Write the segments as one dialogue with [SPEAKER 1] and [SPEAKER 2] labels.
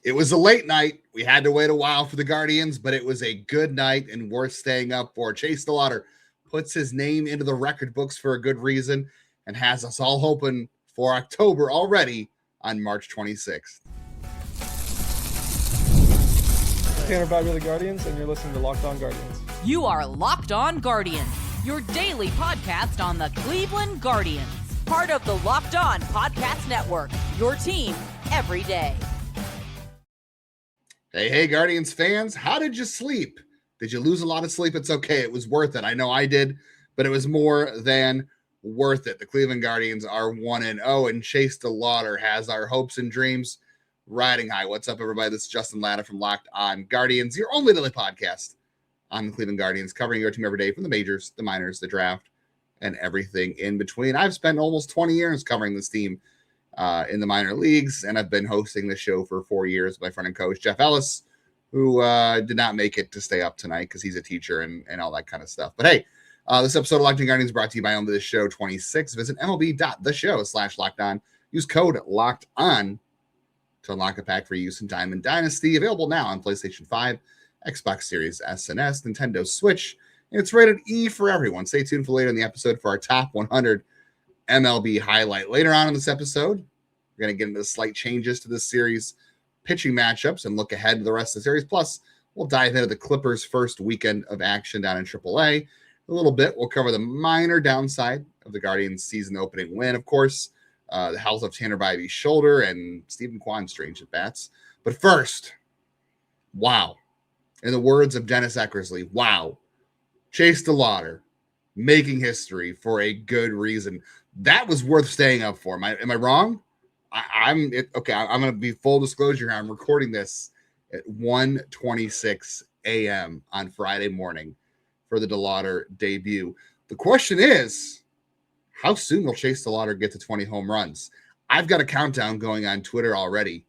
[SPEAKER 1] It was a late night. We had to wait a while for the Guardians, but it was a good night and worth staying up for. Chase DeLauter puts his name into the record books for a good reason and has us all hoping for October already on March 26th.
[SPEAKER 2] Tanner Bibee of the Guardians, and you're listening to Locked On Guardians.
[SPEAKER 3] You are Locked On Guardians, your daily podcast on the Cleveland Guardians. Part of the Locked On Podcast Network, your team every day.
[SPEAKER 1] Hey, Guardians fans, how did you sleep? Did you lose a lot of sleep? It's okay. It was worth it. I know I did, but it was more than worth it. The Cleveland Guardians are 1-0, and Chase DeLauter has our hopes and dreams riding high. What's up, everybody? This is Justin Lada from Locked On Guardians, your only daily podcast on the Cleveland Guardians, covering your team every day from the majors, the minors, the draft, and everything in between. I've spent almost 20 years covering this team in the minor leagues, and I've been hosting the show for 4 years with my friend and coach, Jeff Ellis, who did not make it to stay up tonight because he's a teacher and all that kind of stuff. But hey, this episode of Locked On Guardians is brought to you by Only This Show 26. Visit MLB.theshow/LockedOn. Use code LOCKEDON to unlock a pack for use in Diamond Dynasty. Available now on PlayStation 5, Xbox Series S and S, Nintendo Switch, and it's rated E for everyone. Stay tuned for later in the episode for our top 100 MLB highlight. Later on in this episode, we're going to get into slight changes to this series, pitching matchups, and look ahead to the rest of the series. Plus, we'll dive into the Clippers' first weekend of action down in AAA. A little bit, we'll cover the minor downside of the Guardians' season opening win, of course, the health of Tanner Bibee's shoulder, and Stephen Kwan's strange at bats. But first, wow. In the words of Dennis Eckersley, wow. Chase DeLauter making history for a good reason. That was worth staying up for. Am I wrong? I'm going to be full disclosure here. I'm recording this at 1:26 a.m. on Friday morning for the DeLauter debut. The question is, how soon will Chase DeLauter get to 20 home runs? I've got a countdown going on Twitter already.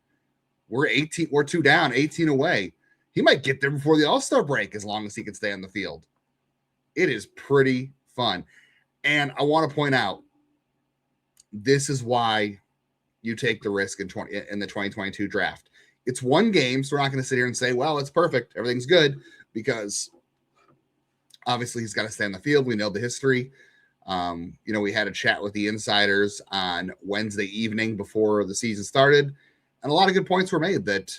[SPEAKER 1] We're 2 down, 18 away. He might get there before the All-Star break as long as he can stay on the field. It is pretty fun. And I want to point out, this is why you take the risk in the 2022 draft. It's one game, so we're not going to sit here and say, well, it's perfect, everything's good, because obviously he's got to stay on the field. We know the history. We had a chat with the insiders on Wednesday evening before the season started, and a lot of good points were made that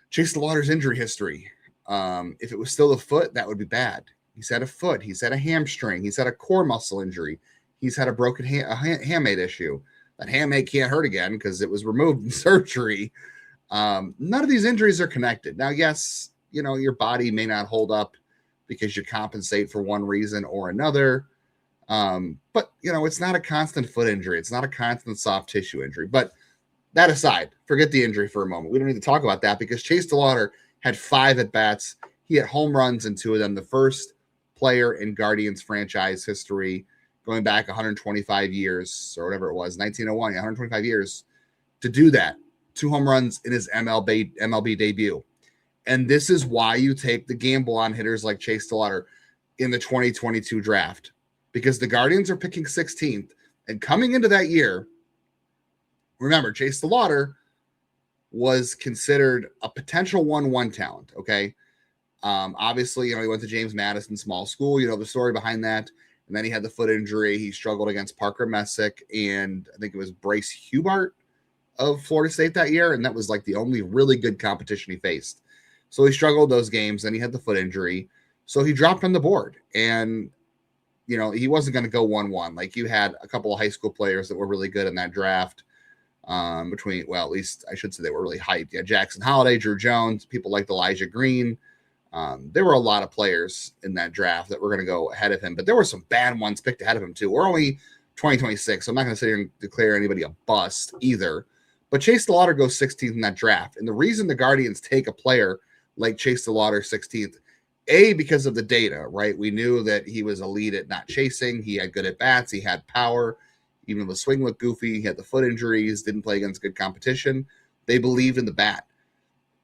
[SPEAKER 1] Chase DeLauter's injury history, if it was still a foot, that would be bad. He's had a foot. He's had a hamstring. He's had a core muscle injury. He's had a broken hamate issue. That hamate can't hurt again because it was removed in surgery. None of these injuries are connected. Now, yes, your body may not hold up because you compensate for one reason or another. But, it's not a constant foot injury. It's not a constant soft tissue injury. But that aside, forget the injury for a moment. We don't need to talk about that because Chase DeLauter had 5 at-bats. He had home runs in 2 of them. The first player in Guardians franchise history going back 125 years or whatever it was, 1901, 125 years to do that. 2 home runs in his MLB debut. And this is why you take the gamble on hitters like Chase DeLauter in the 2022 draft, because the Guardians are picking 16th. And coming into that year, remember, Chase DeLauter was considered a potential 1-1 talent, okay? Obviously, he went to James Madison Small School. You know the story behind that. And then he had the foot injury. He struggled against Parker Messick and I think it was Bryce Hubart of Florida State that year. And that was like the only really good competition he faced. So he struggled those games. Then he had the foot injury. So he dropped on the board. And, he wasn't going to go 1-1. Like, you had a couple of high school players that were really good in that draft. At least I should say they were really hyped. Yeah, Jackson Holliday, Drew Jones, people like Elijah Green. There were a lot of players in that draft that were going to go ahead of him, but there were some bad ones picked ahead of him too. We're only 2026, so I'm not going to sit here and declare anybody a bust either. But Chase DeLauter goes 16th in that draft. And the reason the Guardians take a player like Chase DeLauter 16th, because of the data, right? We knew that he was elite at not chasing. He had good at-bats. He had power. Even though the swing looked goofy, he had the foot injuries, didn't play against good competition. They believed in the bat.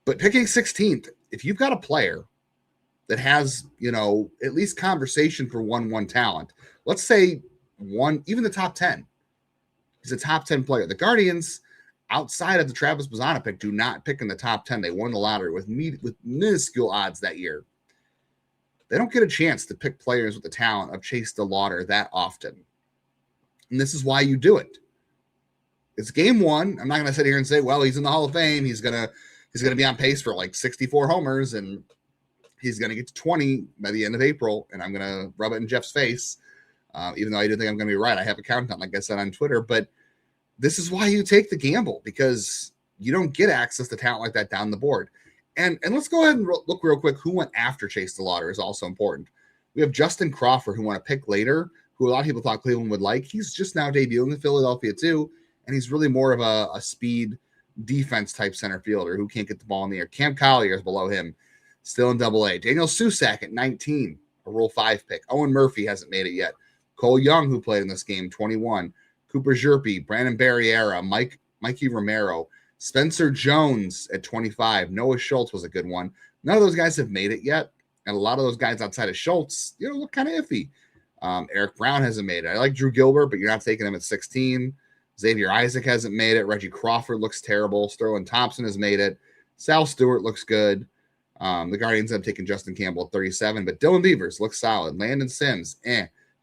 [SPEAKER 1] But picking 16th, if you've got a player that has, at least conversation for 1-1 talent, let's say even the top 10, he's a top 10 player. The Guardians, outside of the Travis Bazzana pick, do not pick in the top 10. They won the lottery with minuscule odds that year. They don't get a chance to pick players with the talent of Chase DeLauter that often. And this is why you do it. It's game one. I'm not going to sit here and say, well, he's in the Hall of Fame. He's going to be on pace for like 64 homers, and he's going to get to 20 by the end of April, and I'm going to rub it in Jeff's face. Even though I do think I'm going to be right. I have a countdown, like I said, on Twitter. But this is why you take the gamble, because you don't get access to talent like that down the board. And let's go ahead and look real quick who went after Chase DeLauter is also important. We have Justin Crawford, who won a pick later, who a lot of people thought Cleveland would like. He's just now debuting in Philadelphia too, and he's really more of a speed defense type center fielder who can't get the ball in the air. Cam Collier is below him, still in Double-A. Daniel Susac at 19, a Rule 5 pick. Owen Murphy hasn't made it yet. Cole Young, who played in this game, 21. Cooper Zerpe, Brandon Barriera, Mikey Romero, Spencer Jones at 25. Noah Schultz was a good one. None of those guys have made it yet. And a lot of those guys outside of Schultz, look kind of iffy. Eric Brown hasn't made it. I like Drew Gilbert, but you're not taking him at 16. Xavier Isaac hasn't made it. Reggie Crawford looks terrible. Sterling Thompson has made it. Sal Stewart looks good. The Guardians have taken Justin Campbell at 37, but Dylan Beavers looks solid. Landon Sims,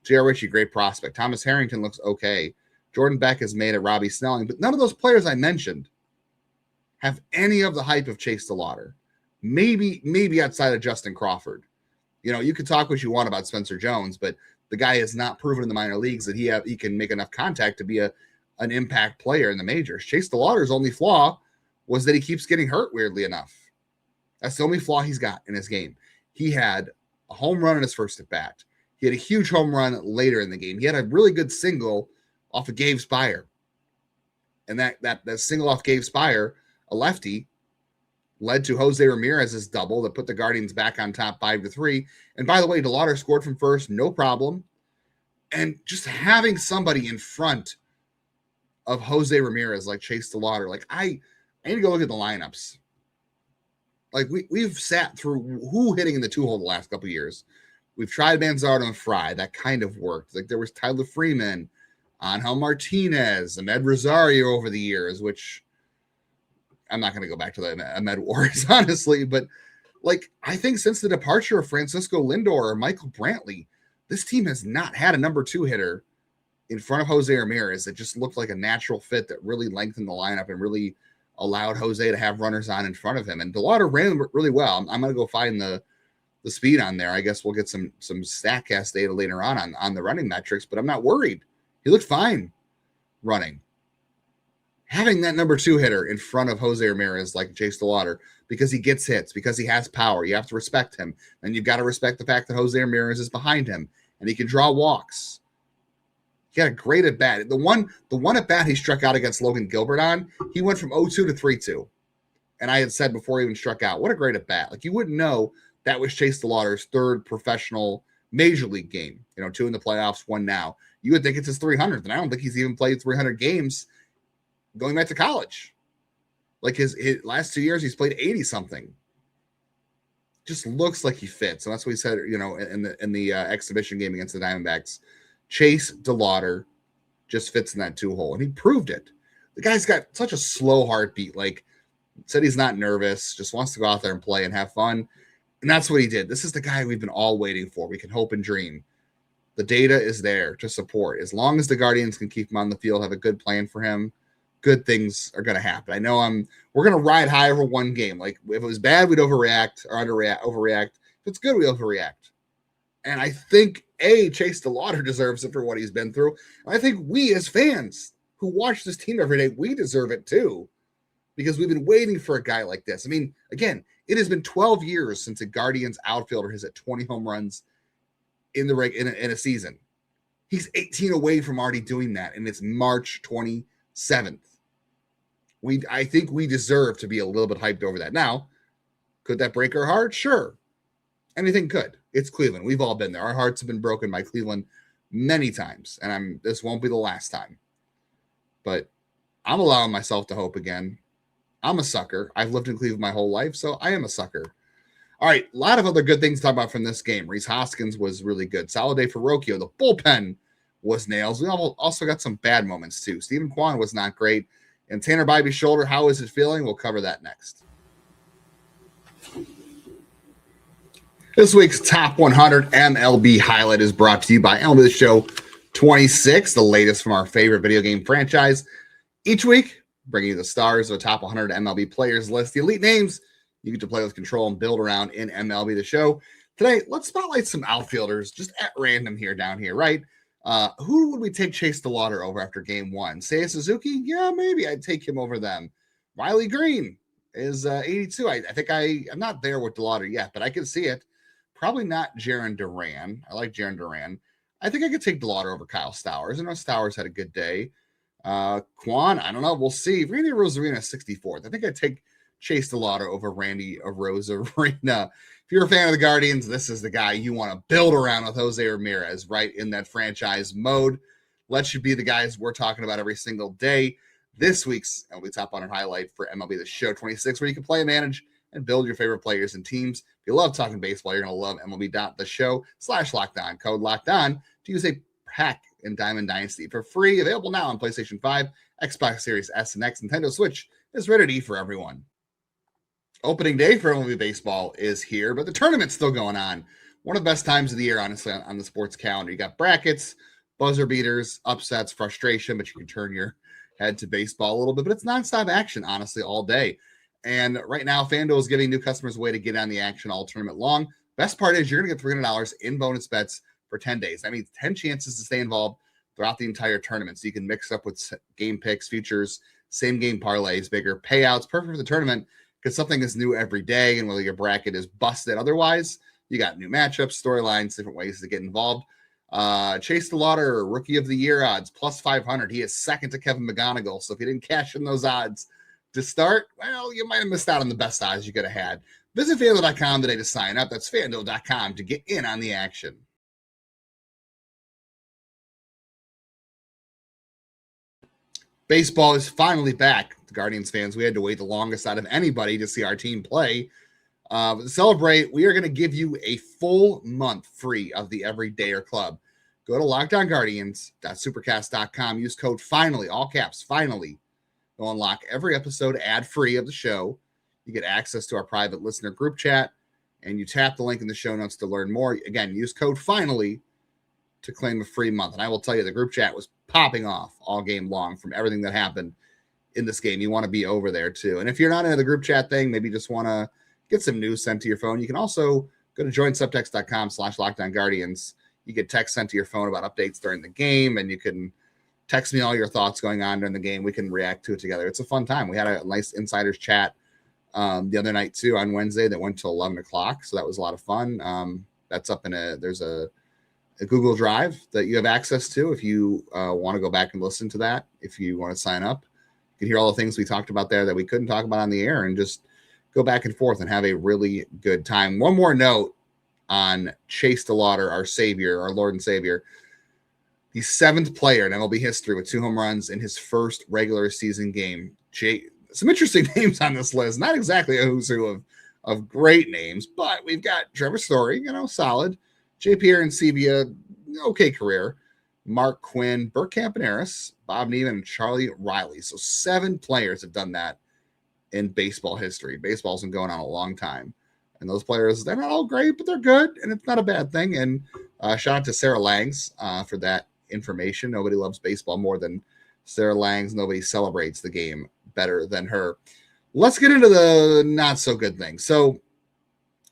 [SPEAKER 1] J.R. Ritchie, great prospect. Thomas Harrington looks okay. Jordan Beck has made it. Robbie Snelling, but none of those players I mentioned have any of the hype of Chase DeLauter. Maybe outside of Justin Crawford. You could talk what you want about Spencer Jones, but the guy has not proven in the minor leagues that he can make enough contact to be an impact player in the majors. Chase DeLauter's only flaw was that he keeps getting hurt, weirdly enough. That's the only flaw he's got in his game. He had a home run in his first at bat. He had a huge home run later in the game. He had a really good single off of Gabe Spire. And that single off Gabe Spire, a lefty, led to Jose Ramirez's double that put the Guardians back on top 5-3. And by the way, DeLauter scored from first, no problem. And just having somebody in front of Jose Ramirez like Chase DeLauter, like I need to go look at the lineups. Like we've sat through who hitting in the 2-hole the last couple of years. We've tried Manzardo and Fry. That kind of worked. Like there was Tyler Freeman, Angel Martinez, Ahmed Rosario over the years, which I'm not going to go back to the Ahmed Wars, honestly. But like I think since the departure of Francisco Lindor or Michael Brantley, this team has not had a number 2 hitter in front of Jose Ramirez that just looked like a natural fit that really lengthened the lineup and really allowed Jose to have runners on in front of him. And DeLauter ran really well. I'm going to go find the speed on there. I guess we'll get some StatCast data later on the running metrics, but I'm not worried. He looked fine running. Having that number 2 hitter in front of Jose Ramirez like Chase DeLauter, because he gets hits, because he has power, you have to respect him. And you've got to respect the fact that Jose Ramirez is behind him and he can draw walks. He had a great at bat. The one at bat he struck out against Logan Gilbert on, he went from 0-2 to 3-2. And I had said before he even struck out, what a great at bat. Like you wouldn't know that was Chase DeLauter's 3rd professional major league game. 2 in the playoffs, 1 now. You would think it's his 300th, and I don't think he's even played 300 games going back to college. Like his last 2 years, he's played 80 something. Just looks like he fits. And that's what he said, in the exhibition game against the Diamondbacks. Chase DeLauter just fits in that 2-hole, and he proved it. The guy's got such a slow heartbeat. Like said, he's not nervous, just wants to go out there and play and have fun. And that's what he did. This is the guy we've been all waiting for. We can hope and dream. The data is there to support. As long as the Guardians can keep him on the field, have a good plan for him, good things are going to happen. I know we're going to ride high over one game. Like if it was bad, we'd overreact or overreact. If it's good, we overreact. And I think Chase DeLauter deserves it for what he's been through. And I think we as fans who watch this team every day, we deserve it too, because we've been waiting for a guy like this. I mean, again, it has been 12 years since a Guardians outfielder has hit 20 home runs in a season. He's 18 away from already doing that, and it's March 27th. I think we deserve to be a little bit hyped over that. Now, could that break our heart? Sure. Anything could. It's Cleveland. We've all been there. Our hearts have been broken by Cleveland many times, and this won't be the last time. But I'm allowing myself to hope again. I'm a sucker. I've lived in Cleveland my whole life, so I am a sucker. All right, a lot of other good things to talk about from this game. Rhys Hoskins was really good. Solid day for Rocchio. The bullpen was nails. We also got some bad moments, too. Stephen Kwan was not great. And Tanner Bibee's shoulder, how is it feeling? We'll cover that next. This week's Top 100 MLB highlight is brought to you by MLB The Show 26, the latest from our favorite video game franchise. Each week, bringing you the stars of the top 100 MLB players list, the elite names you get to play with, control, and build around in MLB The Show. Today, let's spotlight some outfielders just at random down here, right? Who would we take Chase DeLauter over after game one? Seiya Suzuki? Yeah, maybe I'd take him over them. Riley Green is 82. I think I'm not there with DeLauter yet, but I can see it. Probably not Jarren Duran. I like Jarren Duran. I think I could take DeLauter over Kyle Stowers. I know Stowers had a good day. Kwan, I don't know. We'll see. Randy Arozarena, 64th. I think I'd take Chase DeLauter over Randy Arozarena. If you're a fan of the Guardians, this is the guy you want to build around with Jose Ramirez, right in that franchise mode. Let you be the guys we're talking about every single day. This week's MLB Top 100 highlight for MLB The Show 26, where you can play and manage and build your favorite players and teams. If you love talking baseball, you're going to love MLB.theshow/Locked On. Code Locked On to use a pack in Diamond Dynasty for free. Available now on PlayStation 5, Xbox Series S and X. Nintendo Switch is ready for everyone. Opening day for MLB baseball is here, but the tournament's still going on. One of the best times of the year, honestly, on the sports calendar. You got brackets, buzzer beaters, upsets, frustration, but you can turn your head to baseball a little bit. But it's nonstop action, honestly, all day. And right now, FanDuel is giving new customers a way to get on the action all tournament long. Best part is you're going to get $300 in bonus bets for 10 days. That means 10 chances to stay involved throughout the entire tournament. So you can mix up with game picks, futures, same game parlays, bigger payouts. Perfect for the tournament because something is new every day. And whether your bracket is busted otherwise, you got new matchups, storylines, different ways to get involved. Chase DeLauter, Rookie of the Year odds, plus 500. He is second to Kevin McGonigal. So if you didn't cash in those odds to start, well, you might have missed out on the best odds you could have had. Visit FanDuel.com today to sign up. That's FanDuel.com to get in on the action. Baseball is finally back. The Guardians fans, we had to wait the longest out of anybody to see our team play. But to celebrate, we are going to give you a full month free of the Everydayer Club. Go to LockedOnGuardians.supercast.com. Use code FINALLY, all caps, FINALLY. You'll unlock every episode ad-free of the show. You get access to our private listener group chat, and you tap the link in the show notes to learn more. Again, use code FINALLY to claim a free month. And I will tell you, the group chat was popping off all game long from everything that happened in this game. You want to be over there too. And if you're not into the group chat thing, maybe just want to get some news sent to your phone, you can also go to joinsubtext.com/LockedOnGuardians. You get text sent to your phone about updates during the game, and you can text me all your thoughts going on during the game. We can react to it together. It's a fun time. We had a nice insiders chat the other night too on Wednesday that went till 11 o'clock. So that was a lot of fun. That's up in there's a Google Drive that you have access to if you want to go back and listen to that. If you want to sign up, you can hear all the things we talked about there that we couldn't talk about on the air and just go back and forth and have a really good time. One more note on Chase DeLauter, our savior, our Lord and Savior. The seventh player in MLB history with 2 home runs in his first regular season game. Some interesting names on this list. Not exactly a who's who of great names, but we've got Trevor Story, solid. JP Arencibia, okay career. Mark Quinn, Burt Campaneris, Bob Neiman, and Charlie Riley. So 7 players have done that in baseball history. Baseball's been going on a long time. And those players, they're not all great, but they're good, and it's not a bad thing. And shout out to Sarah Langs for that information. Nobody loves baseball more than Sarah Langs. Nobody celebrates the game better than her. Let's get into the not so good things. So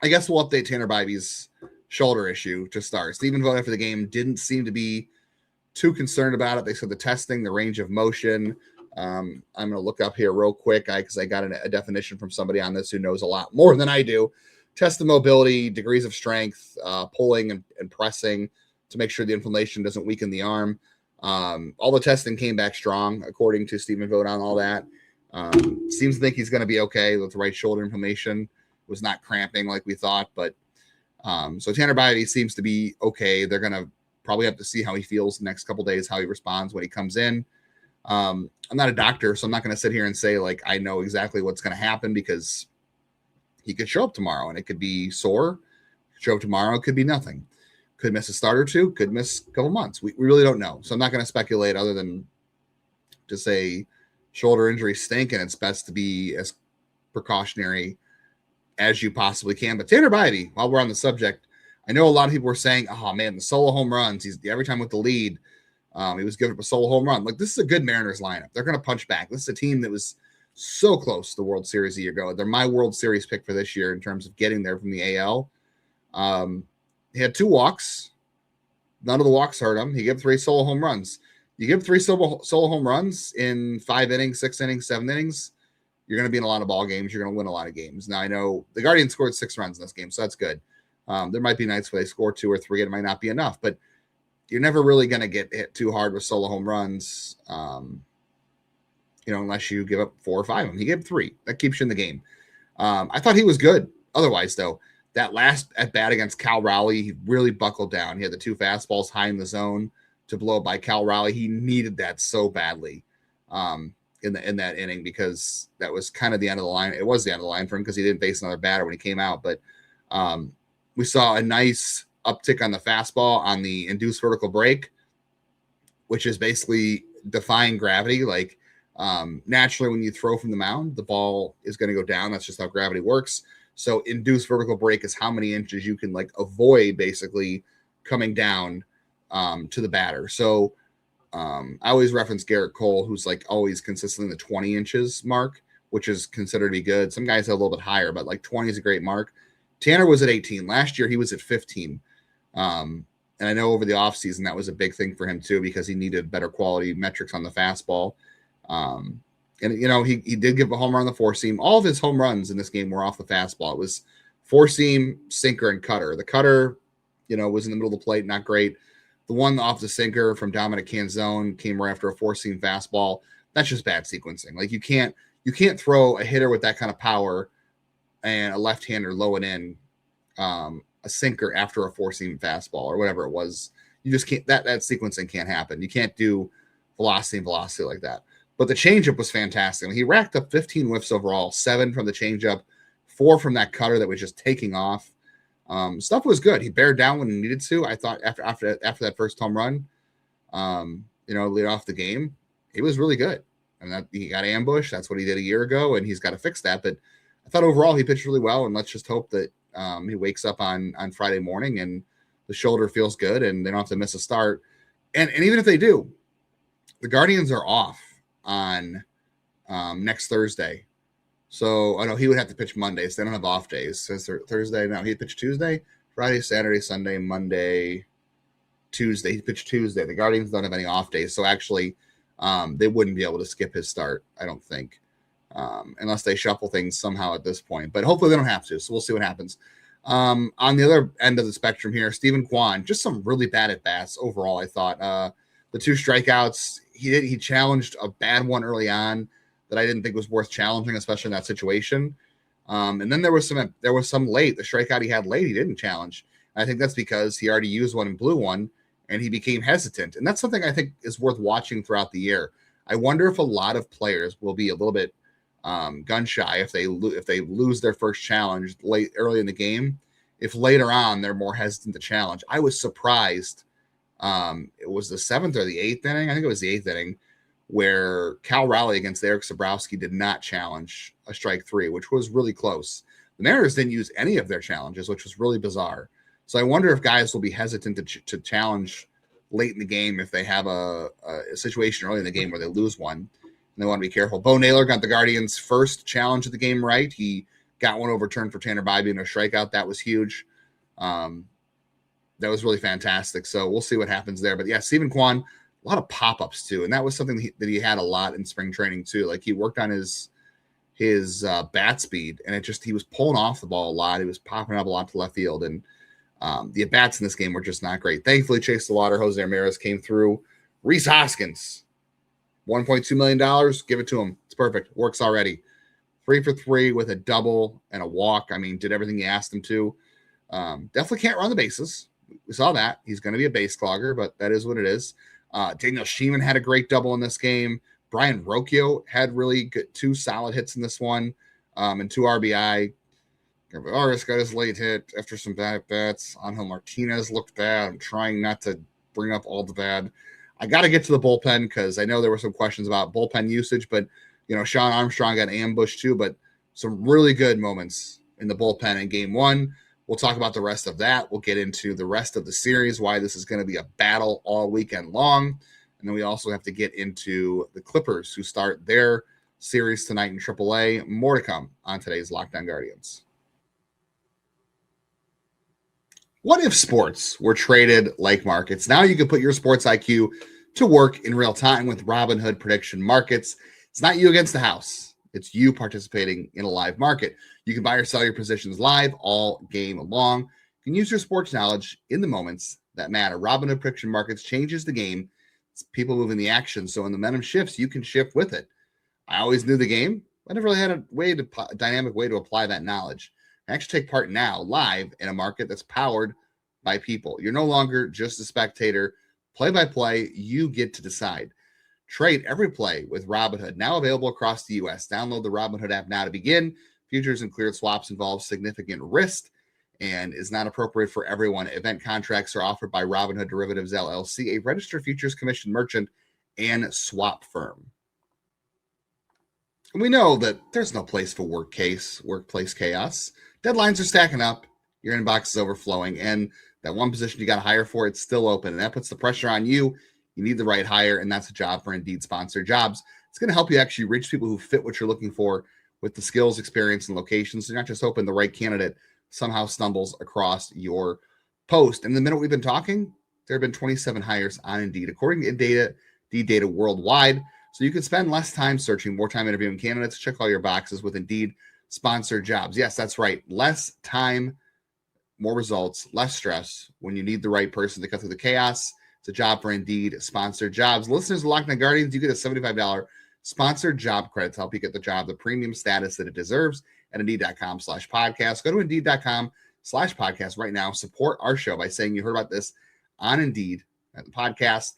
[SPEAKER 1] I guess we'll update Tanner Bibee's shoulder issue to start. Stephen Vogt after the game didn't seem to be too concerned about it. They said the testing, the range of motion. I'm going to look up here real quick because I got a definition from somebody on this who knows a lot more than I do. Test the mobility, degrees of strength, pulling and pressing to make sure the inflammation doesn't weaken the arm. All the testing came back strong, according to Stephen Vogt on all that. Seems to think he's going to be okay with the right shoulder inflammation. Was not cramping like we thought, but so Tanner Bibee seems to be okay. They're going to probably have to see how he feels the next couple of days, how he responds when he comes in. I'm not a doctor, so I'm not going to sit here and say, I know exactly what's going to happen because he could show up tomorrow and it could be sore. Show up tomorrow, it could be nothing. Could miss a start or two, could miss a couple months. We really don't know. So I'm not going to speculate other than to say shoulder injuries stink, and it's best to be as precautionary as you possibly can. But Tanner Bibee, while we're on the subject, I know a lot of people were saying, oh man, the solo home runs, he's every time with the lead, he was giving up a solo home run. Like, this is a good Mariners lineup. They're going to punch back. This is a team that was so close to the World Series a year ago. They're my World Series pick for this year in terms of getting there from the AL. He had 2 walks. None of the walks hurt him. He gave 3 solo home runs. You give 3 solo home runs in 5 innings, 6 innings, 7 innings, you're going to be in a lot of ball games. You're going to win a lot of games. Now, I know the Guardians scored 6 runs in this game, so that's good. There might be nights where they score 2 or 3, and it might not be enough, but you're never really going to get hit too hard with solo home runs, unless you give up 4 or 5 of them. He gave 3. That keeps you in the game. I thought he was good. Otherwise, though, that last at bat against Cal Raleigh, he really buckled down. He had the 2 fastballs high in the zone to blow by Cal Raleigh. He needed that so badly in that inning, because that was kind of the end of the line. It was the end of the line for him because he didn't face another batter when he came out. But we saw a nice uptick on the fastball on the induced vertical break, which is basically defying gravity. Like, naturally, when you throw from the mound, the ball is going to go down. That's just how gravity works. So induced vertical break is how many inches you can avoid basically coming down to the batter. So I always reference Garrett Cole, who's always consistently in the 20 inches mark, which is considered to be good. Some guys have a little bit higher, but 20 is a great mark. Tanner was at 18. Last year, he was at 15. And I know over the offseason, that was a big thing for him too, because he needed better quality metrics on the fastball. He did give a home run on the 4-seam. All of his home runs in this game were off the fastball. It was 4-seam, sinker, and cutter. The cutter, was in the middle of the plate, not great. The one off the sinker from Dominic Canzone came right after a 4-seam fastball. That's just bad sequencing. You can't throw a hitter with that kind of power and a left-hander low and in a sinker after a 4-seam fastball or whatever it was. You just can't. That sequencing can't happen. You can't do velocity like that. But the changeup was fantastic. He racked up 15 whiffs overall, 7 from the changeup, 4 from that cutter that was just taking off. Stuff was good. He bared down when he needed to. I thought after that first home run, lead off the game, he was really good. And that he got ambushed. That's what he did a year ago, and he's got to fix that. But I thought overall he pitched really well, and let's just hope that he wakes up on Friday morning and the shoulder feels good and they don't have to miss a start. And even if they do, the Guardians are off on next Thursday. So I know he would have to pitch Monday, so they don't have off days. So Thursday, no, he'd pitch Tuesday, Friday, Saturday, Sunday, Monday, Tuesday. He'd pitch Tuesday. The Guardians don't have any off days, so actually they wouldn't be able to skip his start, I don't think, unless they shuffle things somehow at this point. But hopefully they don't have to, so we'll see what happens. On the other end of the spectrum here, Stephen Kwan, just some really bad at-bats overall, I thought. The 2 strikeouts, he challenged a bad one early on that I didn't think was worth challenging, especially in that situation. And then there was some late. The strikeout he had late, he didn't challenge. I think that's because he already used one and blew one, and he became hesitant. And that's something I think is worth watching throughout the year. I wonder if a lot of players will be a little bit gun shy if they lose their first challenge early in the game. If later on they're more hesitant to challenge. I was surprised. It was the 7th or the 8th inning. I think it was the 8th inning, where Cal Raleigh against Eric Sabrowski did not challenge a strike 3, which was really close. The Mariners didn't use any of their challenges, which was really bizarre. So I wonder if guys will be hesitant to challenge late in the game if they have a situation early in the game where they lose one, and they want to be careful. Bo Naylor got the Guardians' first challenge of the game right. He got one overturned for Tanner Bibee in a strikeout. That was huge. That was really fantastic. So we'll see what happens there. But yeah, Stephen Kwan, a lot of pop-ups too, and that was something that he had a lot in spring training too. He worked on his bat speed, and he was pulling off the ball a lot. He was popping up a lot to left field, and the at-bats in this game were just not great. Thankfully, Chase DeLauter, Jose Ramirez came through. Rhys Hoskins, $1.2 million. Give it to him. It's perfect. Works already. 3 for 3 with a double and a walk. I mean, did everything you asked him to. Definitely can't run the bases. We saw that. He's going to be a base clogger, but that is what it is. Daniel Sheeman had a great double in this game. Bryan Rocchio had really good 2 solid hits in this one, and 2 RBI. Ramirez got his late hit after some bad at-bats. Angel Martinez looked bad. I'm trying not to bring up all the bad. I got to get to the bullpen because I know there were some questions about bullpen usage, but Sean Armstrong got ambushed too, but some really good moments in the bullpen in game one. We'll talk about the rest of that. We'll get into the rest of the series, why this is going to be a battle all weekend long. And then we also have to get into the Clippers, who start their series tonight in AAA. More to come on today's Locked On Guardians. What if sports were traded like markets? Now you can put your sports IQ to work in real time with Robinhood prediction markets. It's not you against the house. It's you participating in a live market. You can buy or sell your positions live all game long. You can use your sports knowledge in the moments that matter. Robinhood prediction markets changes the game. It's people moving the action. So when the momentum shifts, you can shift with it. I always knew the game. I never really had a dynamic way to apply that knowledge. I actually take part now live in a market that's powered by people. You're no longer just a spectator. Play by play, you get to decide. Trade every play with Robinhood, now available across the U.S. Download the Robinhood app now to begin. Futures and cleared swaps involve significant risk and is not appropriate for everyone. Event contracts are offered by Robinhood Derivatives LLC, a registered futures commission merchant and swap firm. And we know that there's no place for workplace chaos. Deadlines are stacking up, your inbox is overflowing, and that one position you got to hire for, it's still open, and that puts the pressure on you. You need the right hire, and that's a job for Indeed Sponsored Jobs. It's going to help you actually reach people who fit what you're looking for with the skills, experience, and locations. So you're not just hoping the right candidate somehow stumbles across your post. And the minute we've been talking, there have been 27 hires on Indeed, according to Indeed data worldwide. So you can spend less time searching, more time interviewing candidates. Check all your boxes with Indeed Sponsored Jobs. Yes, that's right. Less time, more results, less stress. When you need the right person to cut through the chaos, it's a job for Indeed Sponsored Jobs. Listeners of Locked On Guardians, you get a $75 sponsored job credit to help you get the job the premium status that it deserves at Indeed.com/podcast. Go to Indeed.com/podcast right now. Support our show by saying you heard about this on Indeed at the podcast.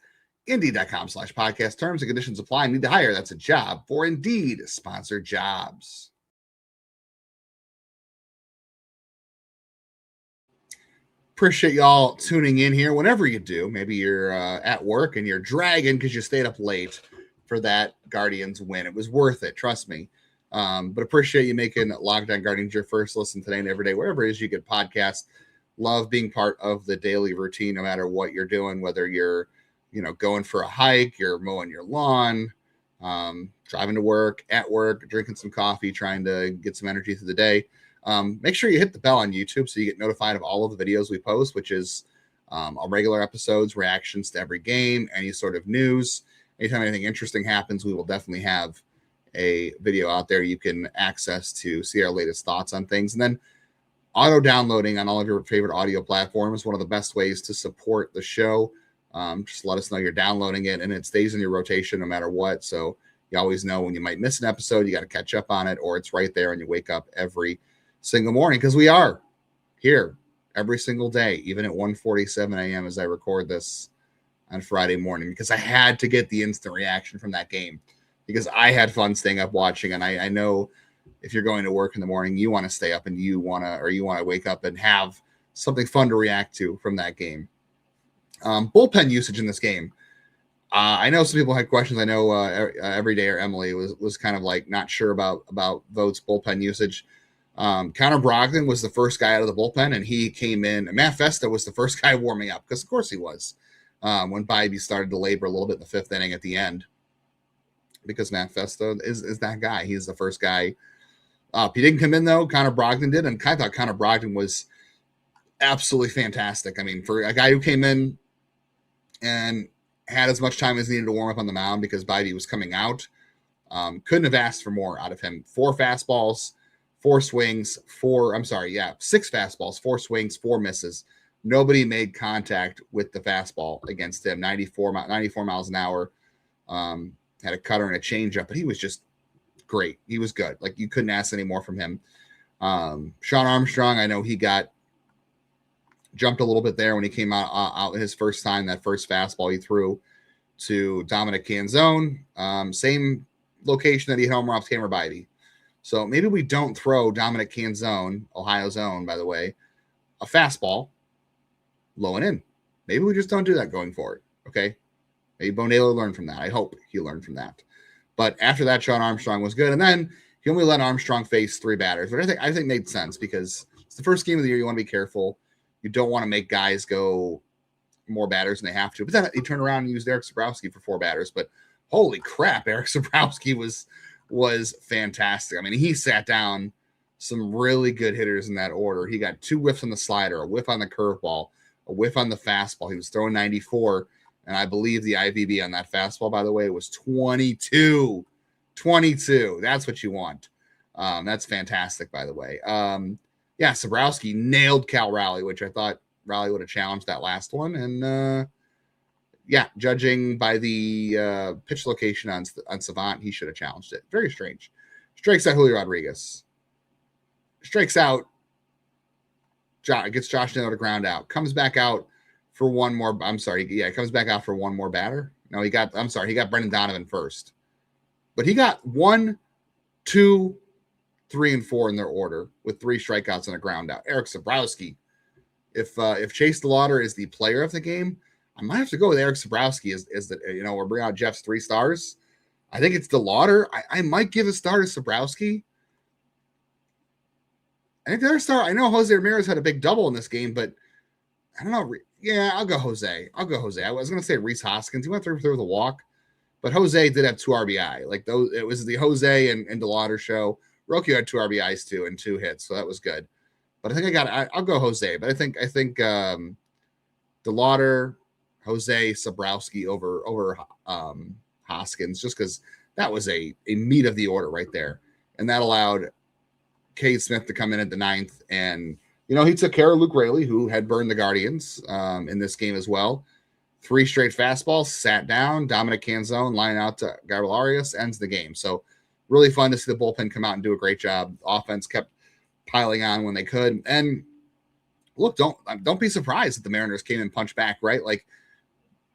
[SPEAKER 1] Indeed.com/podcast. Terms and conditions apply. Need to hire. That's a job for Indeed Sponsored Jobs. Appreciate y'all tuning in here. Whenever you do, maybe you're at work and you're dragging because you stayed up late for that Guardians win. It was worth it, trust me. But appreciate you making Locked On Guardians your first listen today and every day, wherever it is you get podcasts. Love being part of the daily routine, no matter what you're doing, whether you're going for a hike, you're mowing your lawn, driving to work, at work, drinking some coffee, trying to get some energy through the day. Make sure you hit the bell on YouTube so you get notified of all of the videos we post, which is our regular episodes, reactions to every game, any sort of news. Anytime anything interesting happens, we will definitely have a video out there you can access to see our latest thoughts on things. And then auto downloading on all of your favorite audio platforms, one of the best ways to support the show. Just let us know you're downloading it and it stays in your rotation no matter what. So you always know when you might miss an episode, you got to catch up on it, or it's right there and you wake up every single morning, because we are here every single day, even at 1:47 a.m. as I record this on Friday morning, because I had to get the instant reaction from that game, because I had fun staying up watching. And I know if you're going to work in the morning, you want to stay up and you want to wake up and have something fun to react to from that game. Bullpen usage in this game. I know some people had questions. I know every day or Emily was kind of like not sure about Vogt's bullpen usage. Connor Brogdon was the first guy out of the bullpen, and he came in. And Matt Festa was the first guy warming up, because of course he was. When Bibee started to labor a little bit in the fifth inning at the end, because Matt Festa is that guy. He's the first guy up. He didn't come in though. Connor Brogdon did, and I thought Connor Brogdon was absolutely fantastic. I mean, for a guy who came in and had as much time as needed to warm up on the mound because Bibee was coming out, couldn't have asked for more out of him. 4 fastballs, 4 swings, 6 fastballs, 4 swings, 4 misses. Nobody made contact with the fastball against him. 94 miles an hour. Had a cutter and a changeup, but he was just great. He was good. Like, you couldn't ask any more from him. Sean Armstrong, I know he got jumped a little bit there when he came out his first time. That first fastball he threw to Dominic Canzone, same location that he homer off Tanner Bibee. So maybe we don't throw Dominic Canzone, Ohio's own, by the way, a fastball low and in. Maybe we just don't do that going forward. Okay. Maybe Bo Naylor learned from that. I hope he learned from that. But after that, Sean Armstrong was good. And then he only let Armstrong face 3 batters, which I think made sense because it's the first game of the year. You want to be careful. You don't want to make guys go more batters than they have to. But then he turned around and used Eric Sabrowski for 4 batters. But holy crap, Eric Sabrowski was fantastic. I mean, he sat down some really good hitters in that order. He got 2 whiffs on the slider, a whiff on the curveball, a whiff on the fastball. He was throwing 94, and I believe the IVB on that fastball, by the way, was 22. 22. That's what you want. That's fantastic, by the way. Yeah, Sabrowski nailed Cal Raleigh, which I thought Raleigh would have challenged that last one. And yeah, judging by the pitch location on Savant, he should have challenged it. Very strange. Strikes out Julio Rodriguez. Strikes out. Gets Josh Naylor to ground out. Comes back out for one more. I'm sorry. Yeah, comes back out for one more batter. No, he got Brendan Donovan first. But he got 1, 2, 3, and 4 in their order with 3 strikeouts and a ground out. Eric Sabrowski. If Chase DeLauter is the player of the game, I might have to go with Eric Sabrowski as the, we're bringing out Jeff's 3 stars. I think it's DeLauter. I might give a star to Sabrowski. I think the other star, I know Jose Ramirez had a big double in this game, but I don't know. Yeah, I'll go Jose. I was going to say Rhys Hoskins. He went through with a walk, but Jose did have 2 RBI. Like those, it was the Jose and DeLauter show. Rocchio had 2 RBIs too and 2 hits, so that was good. But I think I'll go Jose. But I think DeLauter, Jose, Sabrowski over Hoskins, just because that was a meat of the order right there, and that allowed Cade Smith to come in at the 9th, and he took care of Luke Raley, who had burned the Guardians in this game as well. 3 straight fastballs, sat down. Dominic Canzone line out to Gabriel Arias, ends the game. So really fun to see the bullpen come out and do a great job. Offense kept piling on when they could. And look, don't be surprised that the Mariners came and punched back, right? Like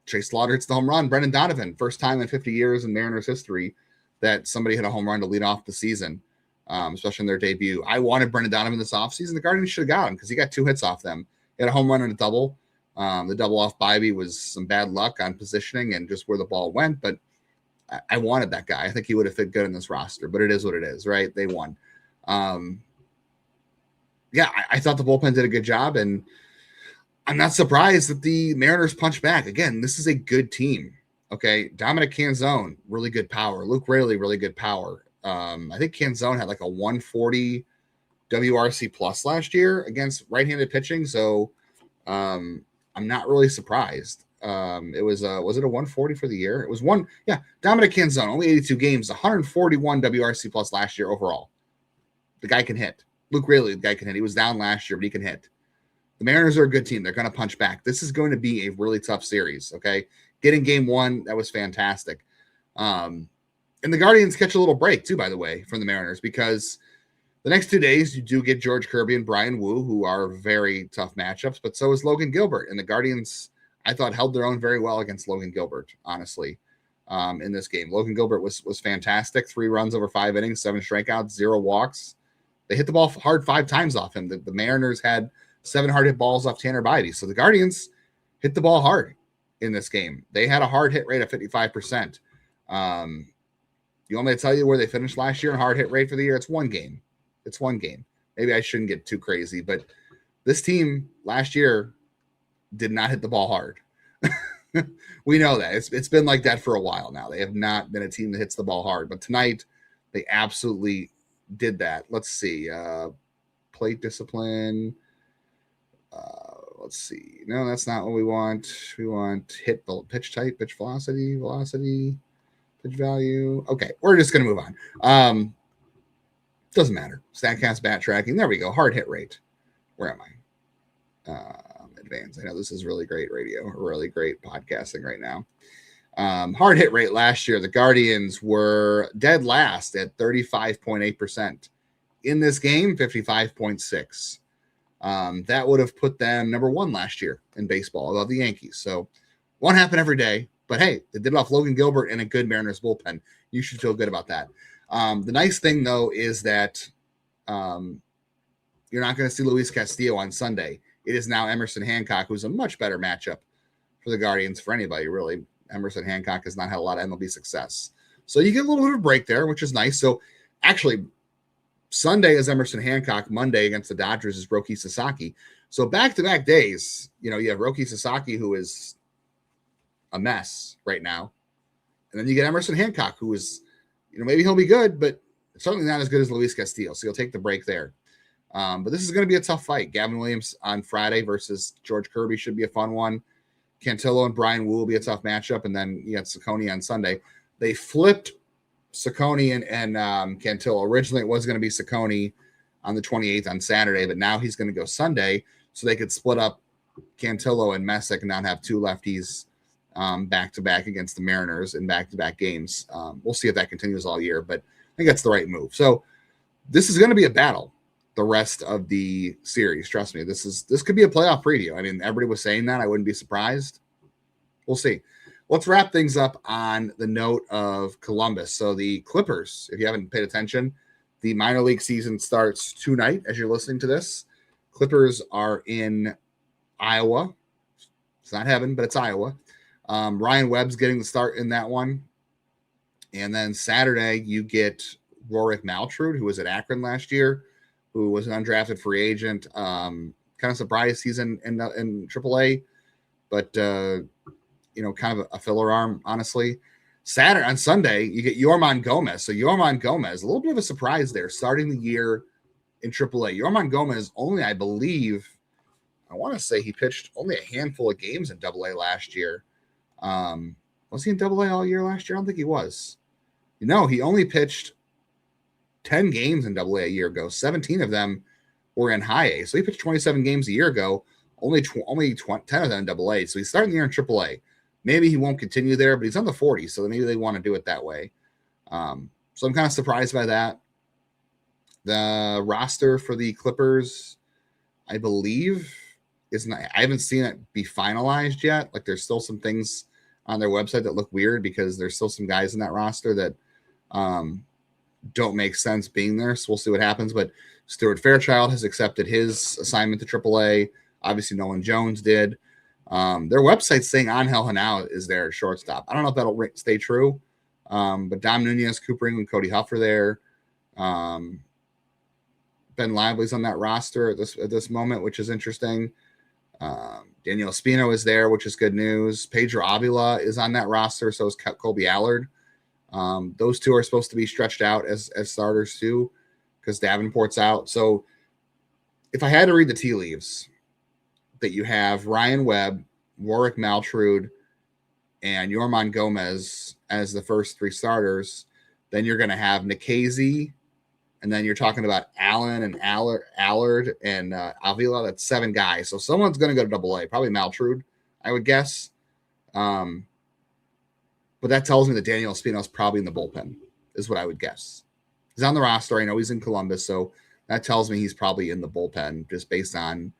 [SPEAKER 1] Chase DeLauter hits the home run. Brendan Donovan, first time in 50 years in Mariners history that somebody hit a home run to lead off the season. Especially in their debut. I wanted Brendan Donovan this offseason. The Guardians should have got him because he got 2 hits off them. He had a home run and a double. The double off Bibee was some bad luck on positioning and just where the ball went, but I wanted that guy. I think he would have fit good in this roster, but it is what it is, right? They won. Yeah, I thought the bullpen did a good job, and I'm not surprised that the Mariners punched back. Again, this is a good team, okay? Dominic Canzone, really good power. Luke Raley, really good power. I think Canzone had like a 140 WRC plus last year against right-handed pitching. So I'm not really surprised. Was it a 140 for the year? It was one. Yeah. Dominic Canzone, only 82 games, 141 WRC plus last year overall. The guy can hit. Luke Raley, the guy can hit. He was down last year, but he can hit. The Mariners are a good team. They're going to punch back. This is going to be a really tough series. Okay. Getting game 1, that was fantastic. And the Guardians catch a little break, too, by the way, from the Mariners, because the next 2 days you do get George Kirby and Bryan Wu, who are very tough matchups, but so is Logan Gilbert. And the Guardians, I thought, held their own very well against Logan Gilbert, honestly, in this game. Logan Gilbert was fantastic. 3 runs over 5 innings, 7 strikeouts, 0 walks. They hit the ball hard 5 times off him. The Mariners had 7 hard hit balls off Tanner Bibee. So the Guardians hit the ball hard in this game. They had a hard hit rate of 55%. You want me to tell you where they finished last year in hard hit rate for the year? It's 1 game. It's 1 game. Maybe I shouldn't get too crazy, but this team last year did not hit the ball hard. We know that. It's been like that for a while now. They have not been a team that hits the ball hard, but tonight they absolutely did that. Let's see. Plate discipline. Let's see. No, that's not what we want. We want hit pitch type, pitch velocity, pitch value. Okay, we're just going to move on. Doesn't matter. Statcast bat tracking. There we go. Hard hit rate. Where am I? Advanced. I know this is really great radio, really great podcasting right now. Hard hit rate last year, the Guardians were dead last at 35.8%. In this game, 55.6%. That would have put them number 1 last year in baseball above the Yankees. So won't happen every day, but hey, they did it off Logan Gilbert and a good Mariners bullpen. You should feel good about that. The nice thing, though, is that you're not going to see Luis Castillo on Sunday. It is now Emerson Hancock, who's a much better matchup for the Guardians, for anybody, really. Emerson Hancock has not had a lot of MLB success. So you get a little bit of a break there, which is nice. So actually, Sunday is Emerson Hancock. Monday against the Dodgers is Roki Sasaki. So back-to-back days, you have Roki Sasaki, who is a mess right now. And then you get Emerson Hancock, who is, maybe he'll be good, but certainly not as good as Luis Castillo. So you'll take the break there. But this is going to be a tough fight. Gavin Williams on Friday versus George Kirby should be a fun one. Cantillo and Bryan Wu will be a tough matchup. And then you got Ciccone on Sunday. They flipped Ciccone and Cantillo. Originally, it was going to be Ciccone on the 28th on Saturday, but now he's going to go Sunday so they could split up Cantillo and Messick and not have two lefties back-to-back against the Mariners in back-to-back games. We'll see if that continues all year, but I think that's the right move. So this is going to be a battle the rest of the series. Trust me, this could be a playoff preview. I mean, everybody was saying that. I wouldn't be surprised. We'll see. Let's wrap things up on the note of Columbus. So the Clippers, if you haven't paid attention, the minor league season starts tonight as you're listening to this. Clippers are in Iowa. It's not heaven, but it's Iowa. Ryan Webb's getting the start in that one. And then Saturday, you get Rorik Maltrud, who was at Akron last year, who was an undrafted free agent. Kind of surprised he's in AAA, but kind of a filler arm, honestly. On Sunday, you get Yorman Gomez. So Yorman Gomez, a little bit of a surprise there, starting the year in AAA. Yorman Gomez only, I believe, I want to say he pitched only a handful of games in AA last year. Was he in AA all year last year? I don't think he was. He only pitched 10 games in AA a year ago. 17 of them were in high A. So he pitched 27 games a year ago, only 10 of them in AA. So he's starting the year in AAA. Maybe he won't continue there, but he's on the 40, so maybe they want to do it that way. So I'm kind of surprised by that. The roster for the Clippers, I believe, I haven't seen it be finalized yet. Like, there's still some things on their website that look weird because there's still some guys in that roster that don't make sense being there. So we'll see what happens. But Stuart Fairchild has accepted his assignment to AAA. Obviously, Nolan Jones did. Their website's saying Angel Hanao is their shortstop. I don't know if that'll stay true. But Dom Nunez, Cooper Ingram, Cody Huff are there. Ben Lively's on that roster at this moment, which is interesting. Daniel Espino is there, which is good news. Pedro Avila is on that roster, so is Colby Allard. Those two are supposed to be stretched out as starters too, because Davenport's out. So if I had to read the tea leaves, that you have Ryan Webb, Rorik Maltrud, and Yorman Gomez as the first three starters, then you're going to have Nikhazy, and then you're talking about Allen and Allard and Avila. That's 7 guys. So someone's going to go to AA, probably Maltrud, I would guess. But that tells me that Daniel Espino is probably in the bullpen, is what I would guess. He's on the roster. I know he's in Columbus, so that tells me he's probably in the bullpen just based on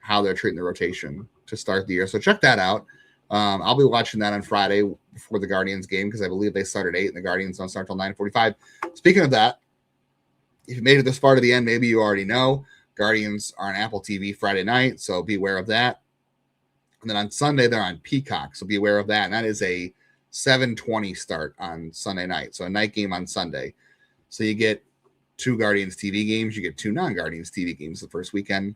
[SPEAKER 1] how they're treating the rotation to start the year. So check that out. I'll be watching that on Friday before the Guardians game because I believe they start at 8 and the Guardians don't start until 9:45. Speaking of that, if you made it this far to the end, maybe you already know Guardians are on Apple TV Friday night, so be aware of that. And then on Sunday, they're on Peacock, so be aware of that. And that is a 7:20 start on Sunday night, so a night game on Sunday. So you get 2 Guardians TV games, you get 2 non-Guardians TV games the first weekend.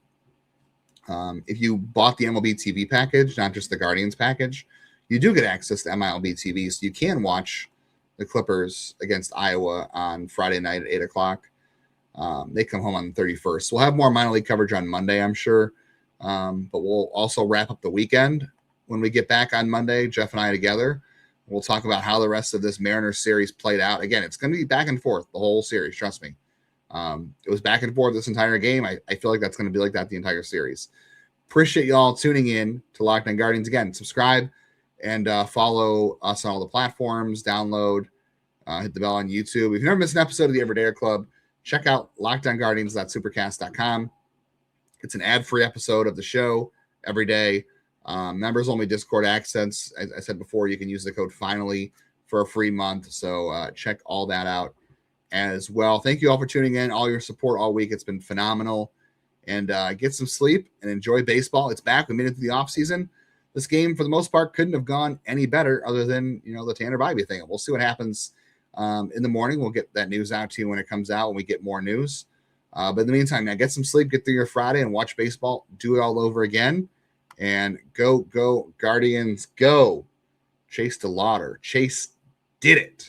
[SPEAKER 1] If you bought the MLB TV package, not just the Guardians package, you do get access to MLB TV, so you can watch the Clippers against Iowa on Friday night at 8 o'clock. They come home on the 31st. We'll have more minor league coverage on Monday, I'm sure. But we'll also wrap up the weekend when we get back on Monday, Jeff and I together. We'll talk about how the rest of this Mariners series played out. Again, it's going to be back and forth, the whole series, trust me. It was back and forth this entire game. I feel like that's going to be like that the entire series. Appreciate y'all tuning in to Locked On Guardians. Again, subscribe and follow us on all the platforms. Download, hit the bell on YouTube. If you've never missed an episode of the Everydayer Club, check out lockedonguardians.supercast.com. It's an ad-free episode of the show every day. Members only Discord access. As I said before, you can use the code FINALLY for a free month. So check all that out as well. Thank you all for tuning in, all your support all week. It's been phenomenal. And get some sleep and enjoy baseball. It's back. We made it to the offseason. This game, for the most part, couldn't have gone any better other than, the Tanner Bibee thing. We'll see what happens in the morning. We'll get that news out to you when it comes out, when we get more news. But in the meantime, now get some sleep, get through your Friday and watch baseball, do it all over again. And go, Guardians, go. Chase DeLauter. Chase did it.